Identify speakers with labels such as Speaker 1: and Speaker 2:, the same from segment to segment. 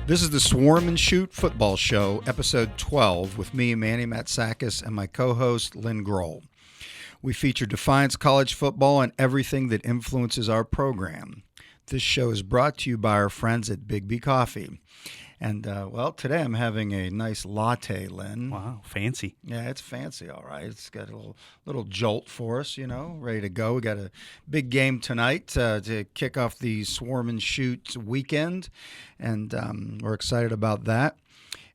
Speaker 1: This is the Swarm and Shoot Football Show, episode 12, with me, Manny Matsakis, and my co-host, Lynn Groll. We feature Defiance College football and everything that influences our program. This show is brought to you by our friends at Big B Coffee. And, today I'm having a nice latte, Lynn.
Speaker 2: Wow, fancy.
Speaker 1: Yeah, it's fancy, all right. It's got a little jolt for us, ready to go. We got a big game tonight to kick off the Swarm and Shoot weekend, and we're excited about that.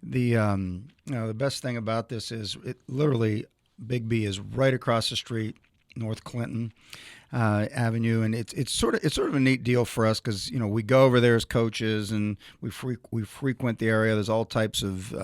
Speaker 1: The best thing about this is literally Big B is right across the street, North Clinton Avenue, and it's sort of a neat deal for us because we go over there as coaches and we frequent the area. There's all types of.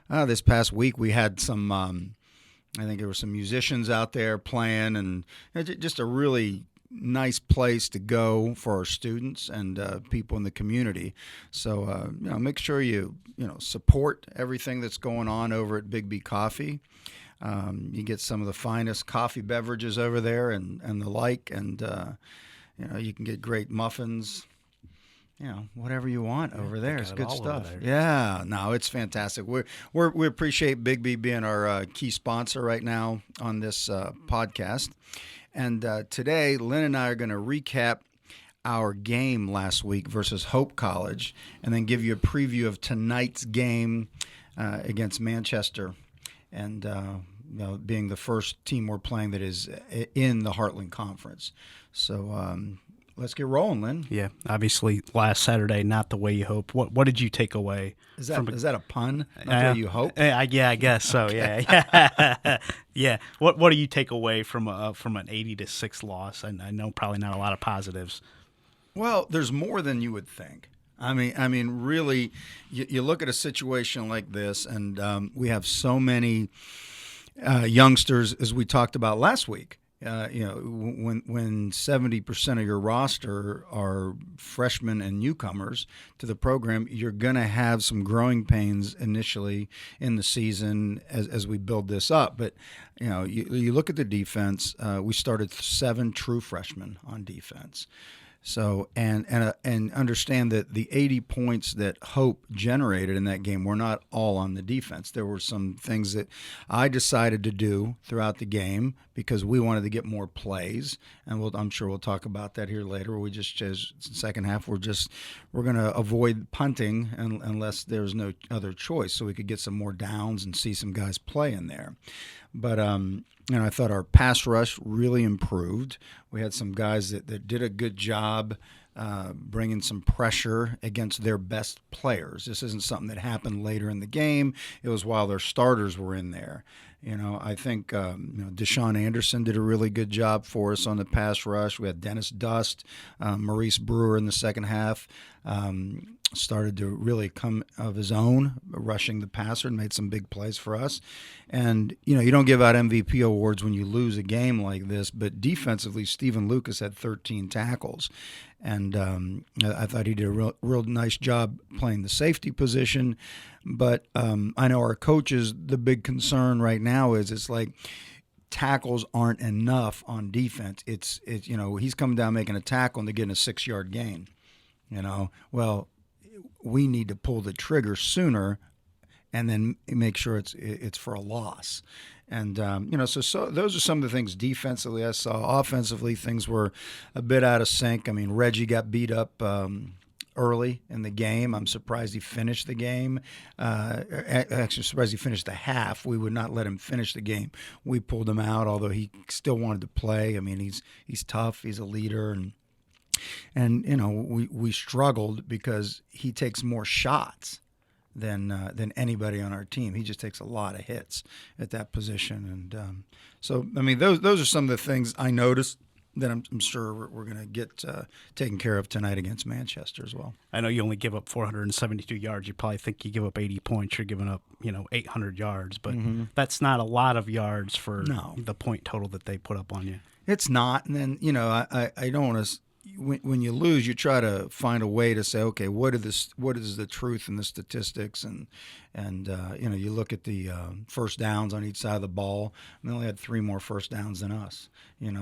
Speaker 1: This past week we had some. I think there were some musicians out there playing, and just a really nice place to go for our students and people in the community. So make sure you support everything that's going on over at Big B Coffee. You get some of the finest coffee beverages over there and the like, and you can get great muffins, whatever you want over there. It's good stuff. Yeah, no, it's fantastic. We appreciate Big B being our key sponsor right now on this podcast. And today, Lynn and I are going to recap our game last week versus Hope College, and then give you a preview of tonight's game against Manchester. And being the first team we're playing that is in the Heartland Conference. So let's get rolling, Lynn.
Speaker 2: Yeah, obviously last Saturday, not the way you hope. What did you take away?
Speaker 1: Is that a pun? Not the way you hope?
Speaker 2: Yeah, I guess so. Okay. Yeah. Yeah. What do you take away from an 80-6 loss? I know probably not a lot of positives.
Speaker 1: Well, there's more than you would think. I mean, really, you look at a situation like this, and we have so many youngsters, as we talked about last week. When 70% of your roster are freshmen and newcomers to the program, you're going to have some growing pains initially in the season as we build this up. But you look at the defense. We started 7 true freshmen on defense. So and understand that the 80 points that Hope generated in that game were not all on the defense. There were some things that I decided to do throughout the game because we wanted to get more plays, and I'm sure we'll talk about that here later. We just second half we're going to avoid punting unless there's no other choice, so we could get some more downs and see some guys play in there. But I thought our pass rush really improved. We had some guys that did a good job bringing some pressure against their best players. This isn't something that happened later in the game. It was while their starters were in there. I think Deshaun Anderson did a really good job for us on the pass rush. We had Dennis Dust, Maurice Brewer in the second half. Started to really come of his own, rushing the passer, and made some big plays for us. And, you don't give out MVP awards when you lose a game like this, but defensively, Stephen Lucas had 13 tackles. And I thought he did a real nice job playing the safety position. But I know our coaches, the big concern right now is it's like tackles aren't enough on defense. It's he's coming down making a tackle and they're getting a 6-yard gain. Well, we need to pull the trigger sooner and then make sure it's for a loss. And, so those are some of the things defensively I saw. Offensively, things were a bit out of sync. I mean, Reggie got beat up early in the game. I'm surprised he finished the game. Actually, surprised he finished the half. We would not let him finish the game. We pulled him out, although he still wanted to play. I mean, he's tough. He's a leader, and we struggled because he takes more shots than anybody on our team. He just takes a lot of hits at that position, and so I mean those are some of the things I noticed that I'm sure we're going to get taken care of tonight against Manchester as well.
Speaker 2: I know you only give up 472 yards. You probably think you give up 80 points. You're giving up 800 yards, but that's not a lot of yards for the point total that they put up on you.
Speaker 1: It's not, and then I don't want to. when you lose, you try to find a way to say, okay, what is the truth in the statistics, and you look at the first downs on each side of the ball, and they only had 3 more first downs than us.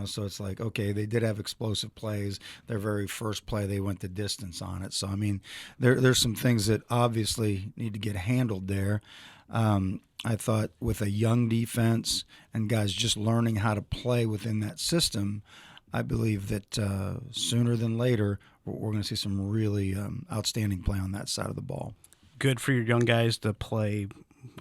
Speaker 1: So it's like, okay, they did have explosive plays. Their very first play, they went the distance on it. So I mean, there's some things that obviously need to get handled there. I thought with a young defense and guys just learning how to play within that system, I believe that sooner than later we're going to see some really outstanding play on that side of the ball.
Speaker 2: Good for your young guys to play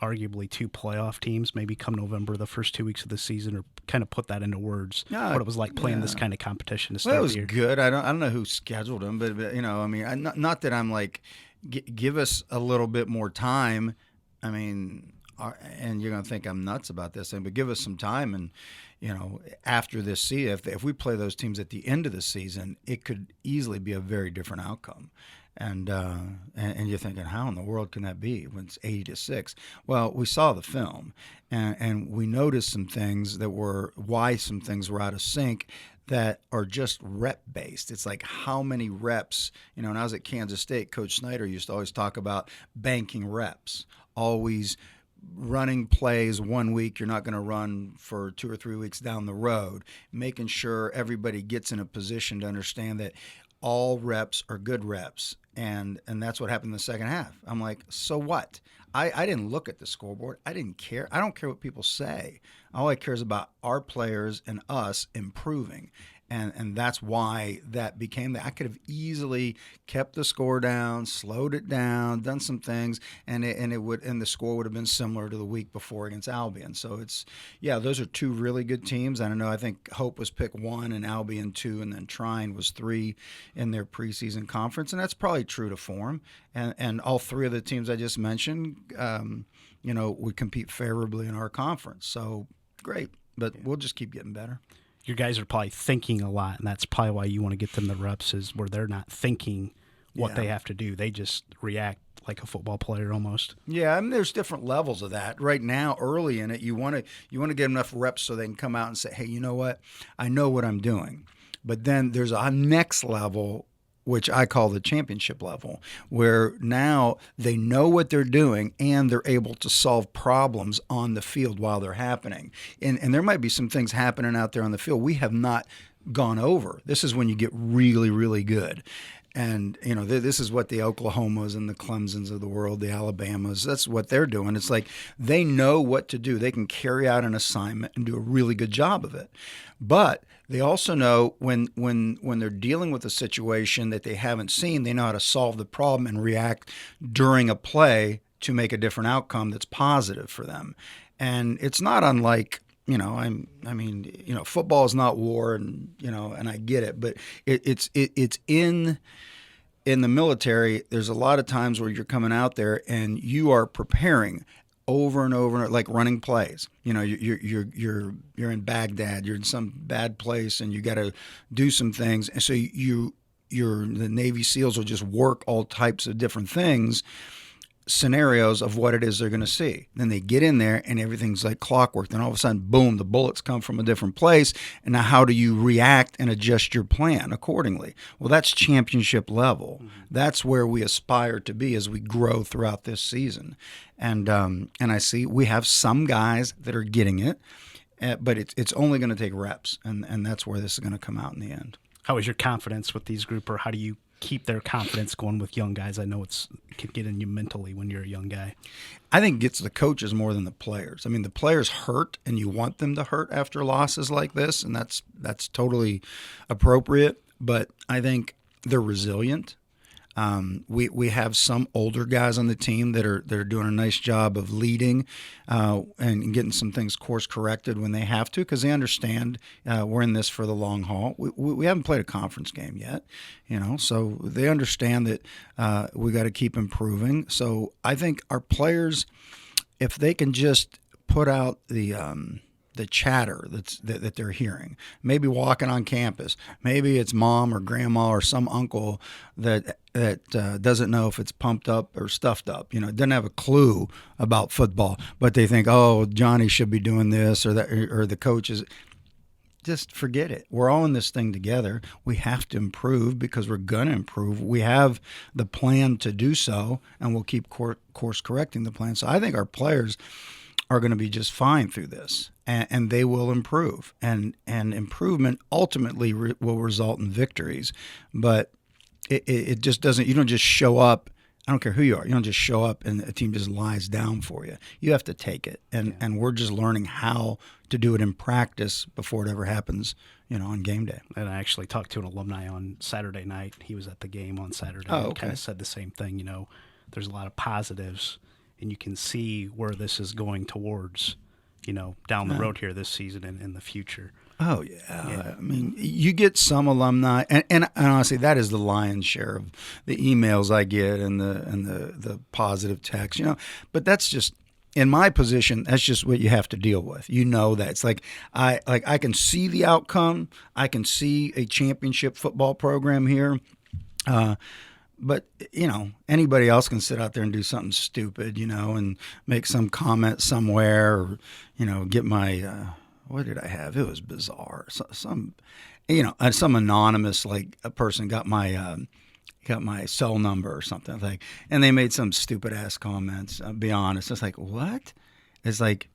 Speaker 2: arguably 2 playoff teams, maybe come November, the first 2 weeks of the season, or kind of put that into words, what it was like playing this kind of competition to start
Speaker 1: the year.
Speaker 2: It was
Speaker 1: good. I don't know who scheduled them, but I mean, not that I'm like, give us a little bit more time. I mean, and you're going to think I'm nuts about this thing, but give us some time. And, after this season, if we play those teams at the end of the season, it could easily be a very different outcome. And you're thinking, how in the world can that be when it's 80-6? Well, we saw the film, and we noticed some things why some things were out of sync that are just rep-based. It's like how many reps, when I was at Kansas State, Coach Snyder used to always talk about banking reps, always running plays 1 week you're not going to run for 2 or 3 weeks down the road, making sure everybody gets in a position to understand that all reps are good reps. And that's what happened in the second half. I'm like, so what? I didn't look at the scoreboard. I didn't care. I don't care what people say. All I care is about our players and us improving. And that's why that became that. I could have easily kept the score down, slowed it down, done some things, and the score would have been similar to the week before against Albion. So those are 2 really good teams. I don't know. I think Hope was pick 1 and Albion 2, and then Trine was 3 in their preseason conference, and that's probably true to form. And all 3 of the teams I just mentioned, would compete favorably in our conference. So great, but we'll just keep getting better.
Speaker 2: Your guys are probably thinking a lot, and that's probably why you want to get them the reps, is where they're not thinking what they have to do. They just react like a football player almost.
Speaker 1: Yeah, I mean, there's different levels of that. Right now, early in it, you want to get enough reps so they can come out and say, hey, you know what? I know what I'm doing. But then there's a next level, which I call the championship level, where now they know what they're doing and they're able to solve problems on the field while they're happening. And there might be some things happening out there on the field we have not gone over. This is when you get really, really good. And, this is what the Oklahomas and the Clemsons of the world, the Alabamas, that's what they're doing. It's like they know what to do. They can carry out an assignment and do a really good job of it. But they also know when they're dealing with a situation that they haven't seen, they know how to solve the problem and react during a play to make a different outcome that's positive for them. And it's not unlike, football is not war, and I get it, but it's in the military. There's a lot of times where you're coming out there and you are preparing over and over, like running plays. You're in Baghdad, you're in some bad place, and you got to do some things. And so the Navy SEALs will just work all types of different things, scenarios of what it is they're going to see. Then they get in there and everything's like clockwork. Then all of a sudden, boom, the bullets come from a different place. And now how do you react and adjust your plan accordingly? Well, that's championship level. Mm-hmm. That's where we aspire to be as we grow throughout this season. And I see we have some guys that are getting it, but it's only going to take reps. And that's where this is going to come out in the end.
Speaker 2: How is your confidence with these group, or how do you keep their confidence going with young guys? I know it can get in you mentally when you're a young guy.
Speaker 1: I think it gets the coaches more than the players. I mean, the players hurt, and you want them to hurt after losses like this, and that's totally appropriate. But I think they're resilient. We have some older guys on the team that are doing a nice job of leading and getting some things course corrected when they have to, because they understand we're in this for the long haul. We haven't played a conference game yet, so they understand that we got to keep improving. So I think our players, if they can just put out the chatter that they're hearing, maybe walking on campus, maybe it's mom or grandma or some uncle that doesn't know if it's pumped up or stuffed up, doesn't have a clue about football, but they think, oh, Johnny should be doing this or that, or the coaches. just forget it. We're all in this thing together. We have to improve because we're going to improve. We have the plan to do so, and we'll keep course correcting the plan. So I think our players are going to be just fine through this, and they will improve. And improvement ultimately will result in victories. But it just doesn't – you don't just show up. I don't care who you are. You don't just show up and a team just lies down for you. You have to take it. And we're just learning how to do it in practice before it ever happens, on game day.
Speaker 2: And I actually talked to an alumni on Saturday night. He was at the game on Saturday
Speaker 1: and
Speaker 2: kind of said the same thing. There's a lot of positives, and you can see where this is going towards, down the road here this season and in the future.
Speaker 1: Oh, yeah. I mean, you get some alumni, and honestly, that is the lion's share of the emails I get and the positive text, But that's just, in my position, that's just what you have to deal with. That. It's like I can see the outcome. I can see a championship football program here. But, anybody else can sit out there and do something stupid, and make some comment somewhere or, get my what did I have? It was bizarre. Some anonymous, like a person got my cell number or something, and they made some stupid ass comments. I'll be honest. It's like, what? It's like,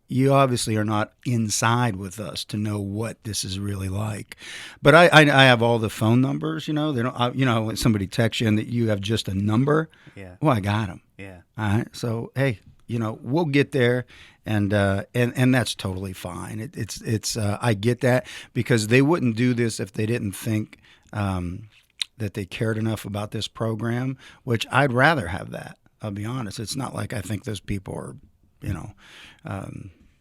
Speaker 1: you obviously are not inside with us to know what this is really like. But I have all the phone numbers. They don't. When somebody texts you and that you have just a number.
Speaker 2: Yeah.
Speaker 1: Well, I got them.
Speaker 2: Yeah.
Speaker 1: All right. So hey, we'll get there, and that's totally fine. It's I get that, because they wouldn't do this if they didn't think that they cared enough about this program, which I'd rather have that. I'll be honest. It's not like I think those people are,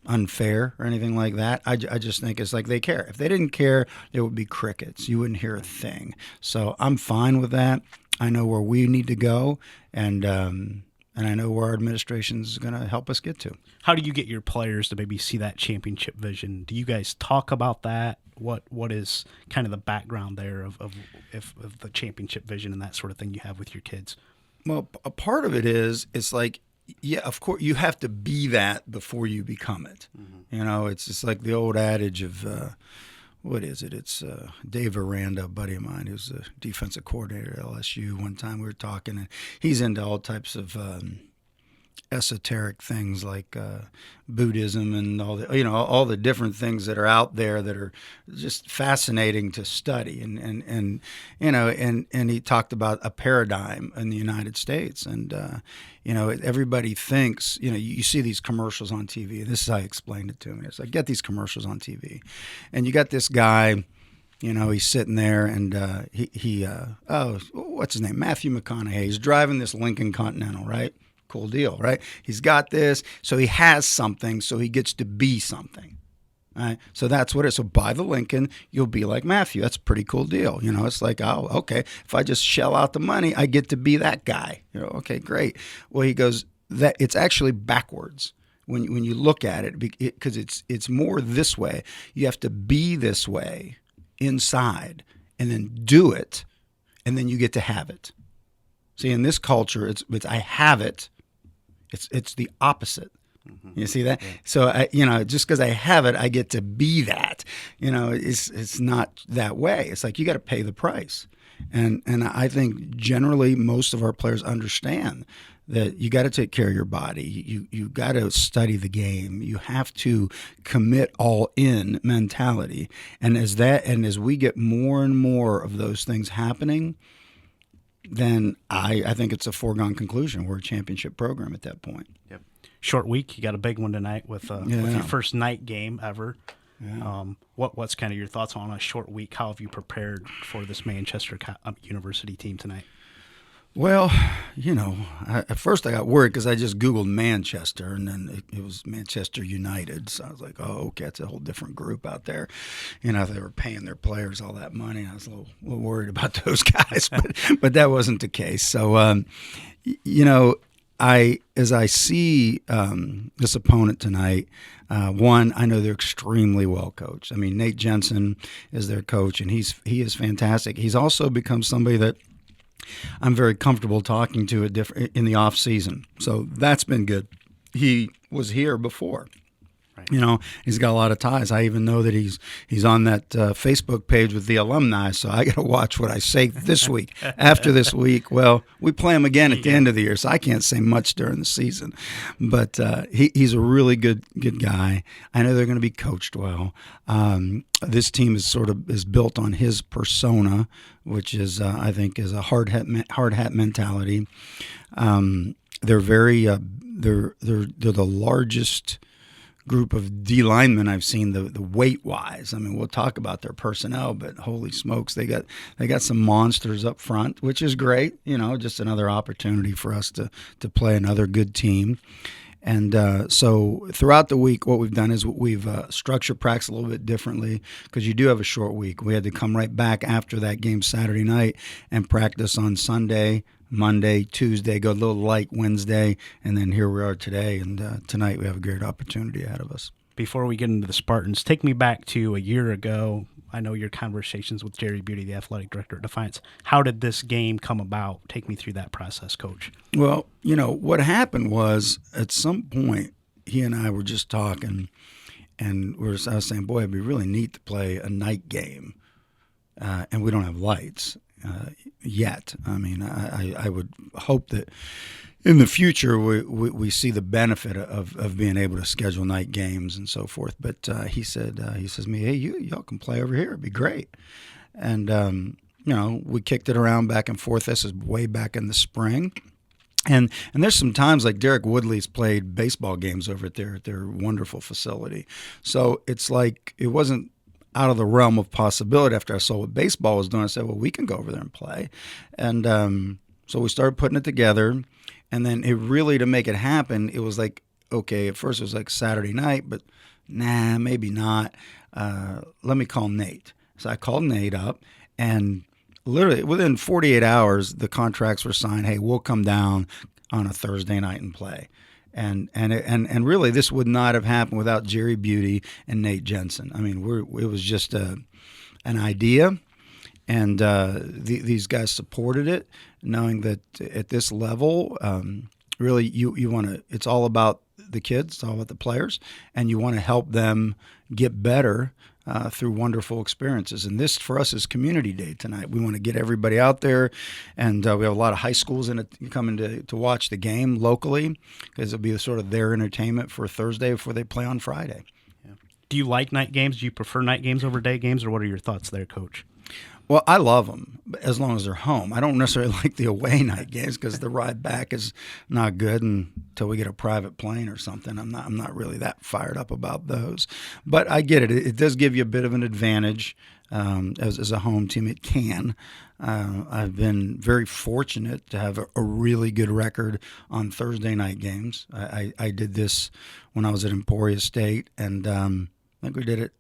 Speaker 1: unfair or anything like that. I just think it's like they care. If they didn't care, there would be crickets. You wouldn't hear a thing. So I'm fine with that. I know where we need to go, and I know where our administration is going to help us get to.
Speaker 2: How do you get your players to maybe see that championship vision? Do you guys talk about that? What is kind of the background there of the championship vision and that sort of thing you have with your kids?
Speaker 1: Well, a part of it is, it's like, yeah, of course, you have to be that before you become it. Mm-hmm. It's just like the old adage of, what is it? It's Dave Aranda, a buddy of mine, who's the defensive coordinator at LSU. One time we were talking, and he's into all types of esoteric things like Buddhism and all the different things that are out there that are just fascinating to study. And he talked about a paradigm in the United States. And everybody thinks, you see these commercials on TV. This is how he explained it to me. It's like, get these commercials on TV, and you got this guy. He's sitting there, and what's his name? Matthew McConaughey. He's driving this Lincoln Continental, right? Cool deal, right? He's got this, so he has something, so he gets to be something. Right? So that's what it is. So buy the Lincoln, you'll be like Matthew. That's a pretty cool deal. It's like, oh, okay, if I just shell out the money, I get to be that guy. Okay, great. Well, he goes, that it's actually backwards when you look at it, because it's more this way. You have to be this way inside, and then do it, and then you get to have it. See, in this culture, it's I have it. It's the opposite. Mm-hmm. You see that? Yeah. So just because I have it, I get to be that. It's not that way. It's like you got to pay the price, and I think generally most of our players understand that you got to take care of your body. You got to study the game. You have to commit all in mentality. And as we get more and more of those things happening, then I think it's a foregone conclusion. We're a championship program at that point.
Speaker 2: Yep. Short week. You got a big one tonight with your first night game ever. Yeah. What's kind of your thoughts on a short week? How have you prepared for this Manchester University team tonight?
Speaker 1: Well, at first I got worried because I just Googled Manchester, and then it was Manchester United. So I was like, oh, okay, it's a whole different group out there. They were paying their players all that money. I was a little worried about those guys, but that wasn't the case. So, as I see this opponent tonight, one, I know they're extremely well coached. I mean, Nate Jensen is their coach, and he is fantastic. He's also become somebody that I'm very comfortable talking to in the off season. So that's been good. He was here before. You know, he's got a lot of ties. I even know that he's on that Facebook page with the alumni, so I got to watch what I say this week. After this week, well, we play him again at the end of the year, so I can't say much during the season. But he's a really good guy. I know they're going to be coached well. This team is built on his persona, which is I think is a hard hat mentality. They're very they're the largest group of D linemen I've seen the weight wise. I mean, we'll talk about their personnel, but holy smokes, they got some monsters up front, which is great. You know, just another opportunity for us to play another good team. And so throughout the week, what we've done is we've structured practice a little bit differently because you do have a short week. We had to come right back after that game Saturday night and practice on Sunday, Monday, Tuesday, go a little light Wednesday, and then here we are today. And tonight we have a great opportunity ahead of us.
Speaker 2: Before we get into the Spartans, take me back to a year ago. I know your conversations with Jerry Beauty, the athletic director at Defiance. How did this game come about? Take me through that process, Coach.
Speaker 1: Well, you know, what happened was at some point he and I were just talking, and I was saying, boy, it'd be really neat to play a night game, and we don't have lights yet. I mean, I would hope that in the future we see the benefit of being able to schedule night games and so forth. But he says to me, hey, y'all can play over here. It'd be great. And, you know, we kicked it around back and forth. This is way back in the spring. And there's some times like Derek Woodley's played baseball games over at their wonderful facility. So it's like it wasn't out of the realm of possibility. After I saw what baseball was doing, I said, well, we can go over there and play. And so we started putting it together. And then it really, to make it happen, it was like, okay, at first it was like Saturday night, but nah, maybe not. Let me call Nate. So I called Nate up, and literally within 48 hours, the contracts were signed. Hey, we'll come down on a Thursday night and play. And really, this would not have happened without Jerry Beauty and Nate Jensen. I mean, it was just an idea, and these guys supported it, knowing that at this level, really, you want to. It's all about the kids, it's all about the players, and you want to help them get better through wonderful experiences. And this, for us, is Community Day tonight. We want to get everybody out there, and we have a lot of high schools coming to watch the game locally, because it'll be sort of their entertainment for Thursday before they play on Friday.
Speaker 2: Yeah. Do you like night games? Do you prefer night games over day games, or what are your thoughts there, Coach?
Speaker 1: Well, I love them as long as they're home. I don't necessarily like the away night games because the ride back is not good until we get a private plane or something. I'm not really that fired up about those. But I get it. It does give you a bit of an advantage as a home team. It can. I've been very fortunate to have a really good record on Thursday night games. I did this when I was at Emporia State, and I think we did it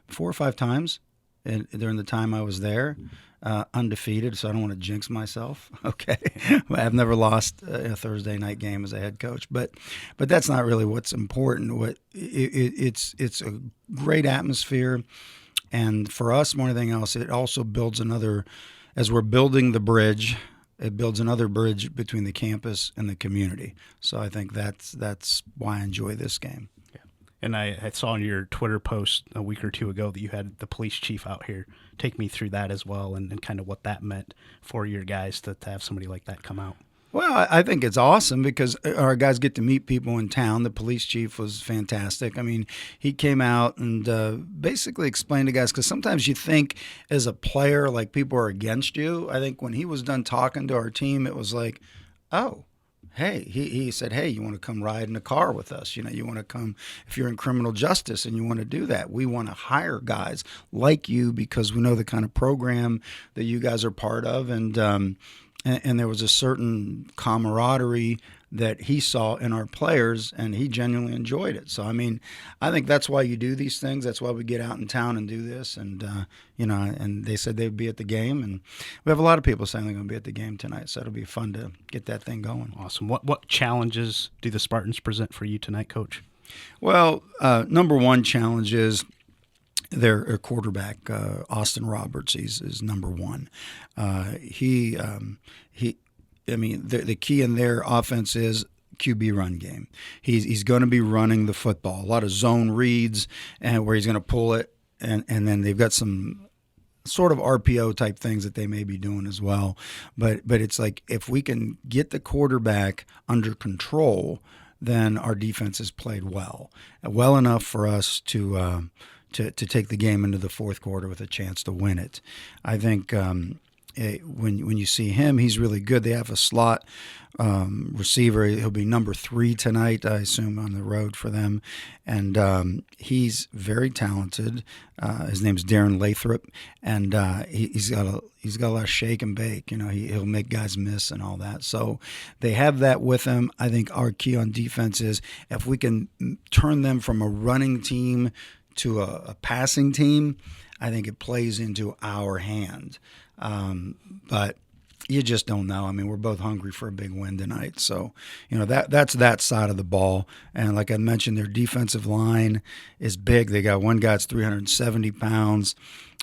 Speaker 1: 4 or 5 times. And during the time I was there, undefeated, so I don't want to jinx myself. Okay, I've never lost a Thursday night game as a head coach, but that's not really what's important. It's a great atmosphere, and for us, more than anything else, it also builds another. As we're building the bridge, it builds another bridge between the campus and the community. So I think that's why I enjoy this game.
Speaker 2: And I saw in your Twitter post a week or two ago that you had the police chief out here. Take me through that as well, and kind of what that meant for your guys to have somebody like that come out.
Speaker 1: Well, I think it's awesome because our guys get to meet people in town. The police chief was fantastic. I mean, he came out and basically explained to guys, because sometimes you think as a player, like, people are against you. I think when he was done talking to our team, it was like, oh, hey, he said, hey, you want to come ride in a car with us? You know, you want to come if you're in criminal justice and you want to do that. We want to hire guys like you because we know the kind of program that you guys are part of. And there was a certain camaraderie that he saw in our players, and he genuinely enjoyed it. So, I mean, I think that's why you do these things. That's why we get out in town and do this. And, and they said they'd be at the game. And we have a lot of people saying they're going to be at the game tonight. So it'll be fun to get that thing going.
Speaker 2: Awesome. What challenges do the Spartans present for you tonight, Coach?
Speaker 1: Well, number one challenge is their quarterback, Austin Roberts. Is number one. The key in their offense is QB run game. He's going to be running the football. A lot of zone reads and where he's going to pull it, and then they've got some sort of RPO type things that they may be doing as well. But it's like if we can get the quarterback under control, then our defense has played well enough for us to take the game into the fourth quarter with a chance to win it. I think when you see him, he's really good. They have a slot receiver. He'll be number 3 tonight, I assume, on the road for them. And he's very talented. His name's Darren Lathrop, and he's got a lot of shake and bake. He'll make guys miss and all that. So they have that with him. I think our key on defense is if we can turn them from a running team to a passing team, I think it plays into our hand. But you just don't know. I mean, we're both hungry for a big win tonight. So, that's that side of the ball. And like I mentioned, their defensive line is big. They got one guy that's 370 pounds,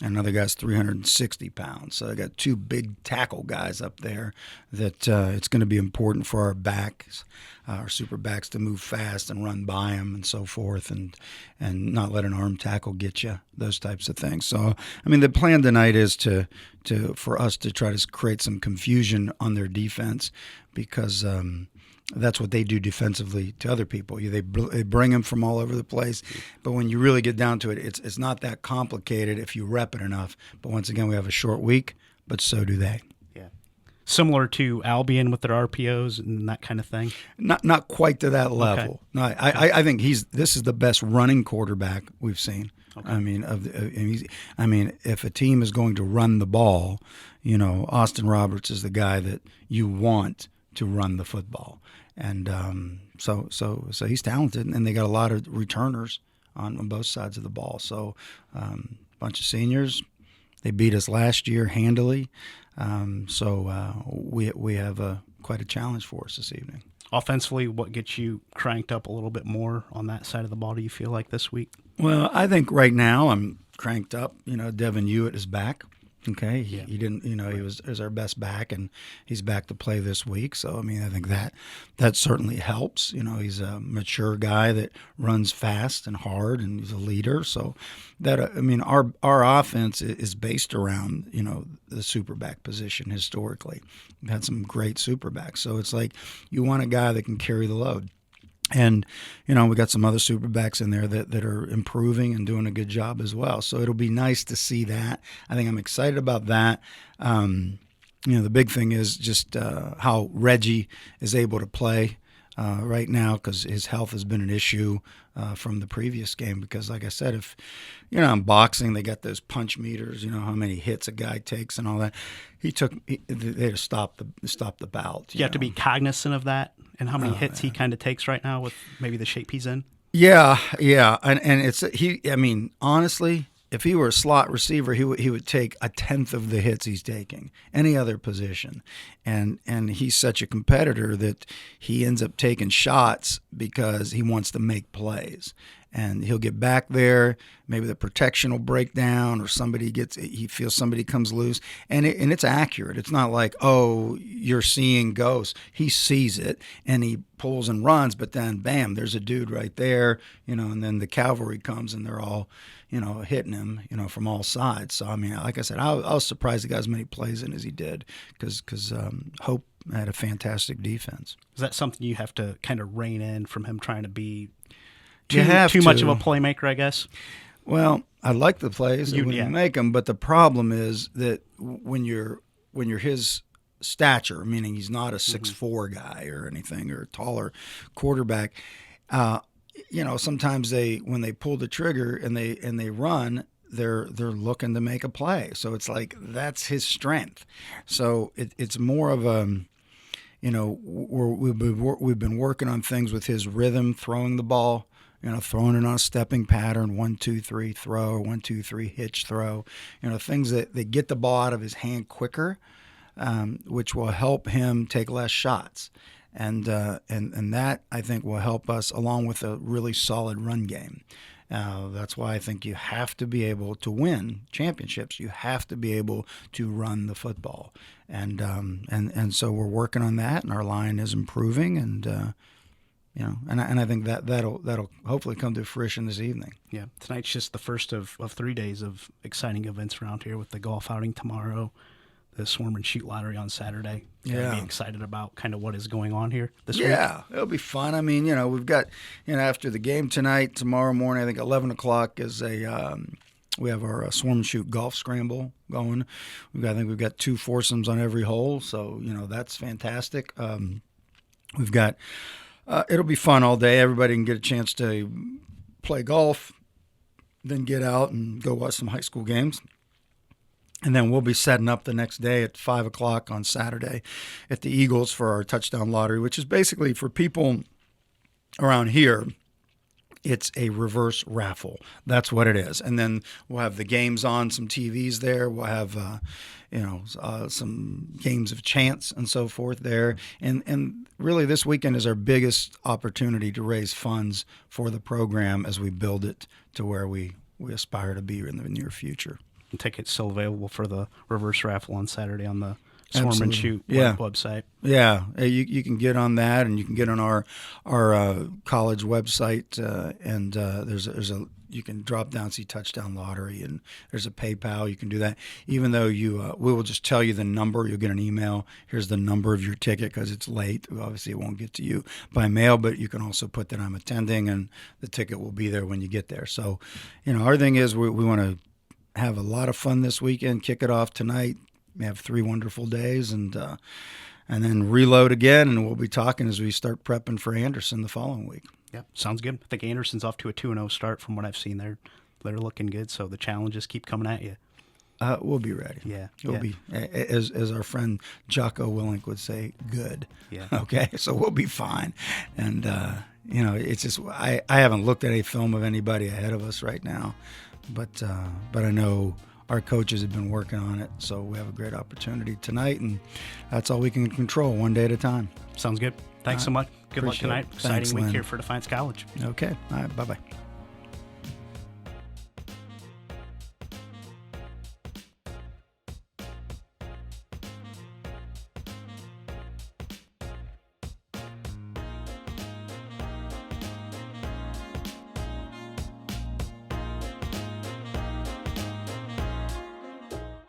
Speaker 1: and another guy's 360 pounds. So they got 2 big tackle guys up there that it's going to be important for our backs, our super backs, to move fast and run by them and so forth, and not let an arm tackle get you, those types of things. So, I mean, the plan tonight is for us to try to create some confusion on their defense, because that's what they do defensively to other people. They bring them from all over the place, but when you really get down to it, it's not that complicated if you rep it enough. But once again, we have a short week, but so do they.
Speaker 2: Yeah, similar to Albion with their RPOs and that kind of thing.
Speaker 1: Not quite to that level.
Speaker 2: Okay.
Speaker 1: No, I think this is the best running quarterback we've seen. Okay. I mean, if a team is going to run the ball, Austin Roberts is the guy that you want to run the football. And so he's talented, and they got a lot of returners on both sides of the ball. So a bunch of seniors. They beat us last year handily. So we have quite a challenge for us this evening.
Speaker 2: Offensively, what gets you cranked up a little bit more on that side of the ball, do you feel like, this week?
Speaker 1: Well, I think right now I'm cranked up. Devin Hewitt is back. Okay,
Speaker 2: Yeah.
Speaker 1: he didn't. He was our best back, and he's back to play this week. So I mean, I think that certainly helps. He's a mature guy that runs fast and hard, and he's a leader. So that our offense is based around the superback position historically. We've had some great superbacks, so it's like you want a guy that can carry the load. And, we got some other superbacks in there that are improving and doing a good job as well. So it'll be nice to see that. I think I'm excited about that. The big thing is just how Reggie is able to play right now, because his health has been an issue from the previous game. Because, like I said, if in boxing, they got those punch meters. How many hits a guy takes and all that. They had to stop the bout.
Speaker 2: You have to be cognizant of that and how many hits he kind of takes right now with maybe the shape he's in.
Speaker 1: Yeah, and honestly, if he were a slot receiver, he would take a tenth of the hits he's taking any other position, and he's such a competitor that he ends up taking shots because he wants to make plays. And he'll get back there, maybe the protection will break down, or he feels somebody comes loose, and it's accurate. It's not like, oh, you're seeing ghosts. He sees it, and he pulls and runs, but then, bam, there's a dude right there, and then the cavalry comes, and they're all, hitting him, from all sides. So, like I said, I was surprised he got as many plays in as he did, because Hope had a fantastic defense.
Speaker 2: Is that something you have to kind of rein in from him trying to be
Speaker 1: too
Speaker 2: much of a playmaker, I guess?
Speaker 1: Well, I like the plays when you make them, but the problem is that when you're his stature, meaning he's not a 6'4" guy or anything, or a taller quarterback, sometimes when they pull the trigger and they run, they're looking to make a play. So it's like that's his strength. So it's more of a we've been working on things with his rhythm, throwing the ball. Throwing it on a stepping pattern, 1, 2, 3 throw, 1, 2, 3 hitch throw. Things that get the ball out of his hand quicker, which will help him take less shots, and that I think will help us along with a really solid run game. That's why I think you have to be able to win championships. You have to be able to run the football, and so we're working on that, and our line is improving, and And I think that'll hopefully come to fruition this evening.
Speaker 2: Yeah, tonight's just the first of 3 days of exciting events around here with the golf outing tomorrow, the Swarm and Shoot Lottery on Saturday.
Speaker 1: Yeah.
Speaker 2: Be excited about kind of what is going on here this week.
Speaker 1: Yeah, it'll be fun. I mean, we've got, after the game tonight, tomorrow morning, I think 11 o'clock is we have our Swarm and Shoot golf scramble going. I think we've got 2 foursomes on every hole, so, that's fantastic. We've got, it'll be fun all day. Everybody can get a chance to play golf, then get out and go watch some high school games. And then we'll be setting up the next day at 5 o'clock on Saturday at the Eagles for our touchdown lottery, which is basically for people around here. It's a reverse raffle. That's what it is. And then we'll have the games on, some TVs there. We'll have, some games of chance and so forth there. And really this weekend is our biggest opportunity to raise funds for the program as we build it to where we aspire to be in the near future.
Speaker 2: And tickets still available for the reverse raffle on Saturday on the Swarm
Speaker 1: Absolutely.
Speaker 2: and Shoot website.
Speaker 1: Yeah, you can get on that, and you can get on our college website, and you can drop down, see touchdown lottery, and there's a PayPal. You can do that. Even though we will just tell you the number. You'll get an email. Here's the number of your ticket because it's late. Obviously, it won't get to you by mail, but you can also put that I'm attending, and the ticket will be there when you get there. So, our thing is we want to have a lot of fun this weekend. Kick it off tonight. We have 3 wonderful days, and then reload again, and we'll be talking as we start prepping for Anderson the following week.
Speaker 2: Yeah, sounds good. I think Anderson's off to a 2-0 start from what I've seen there. They're looking good, so the challenges keep coming at you.
Speaker 1: We'll be ready.
Speaker 2: Yeah.
Speaker 1: We'll be, as our friend Jocko Willink would say, good.
Speaker 2: Yeah.
Speaker 1: Okay, so we'll be fine. And, it's just I haven't looked at a film of anybody ahead of us right now, but I know our coaches have been working on it, so we have a great opportunity tonight, and that's all we can control, one day at a time.
Speaker 2: Sounds good. Thanks so much. Good luck tonight. Exciting
Speaker 1: Thanks,
Speaker 2: week
Speaker 1: Lynn.
Speaker 2: here for Defiance College.
Speaker 1: Okay. All right. Bye-bye.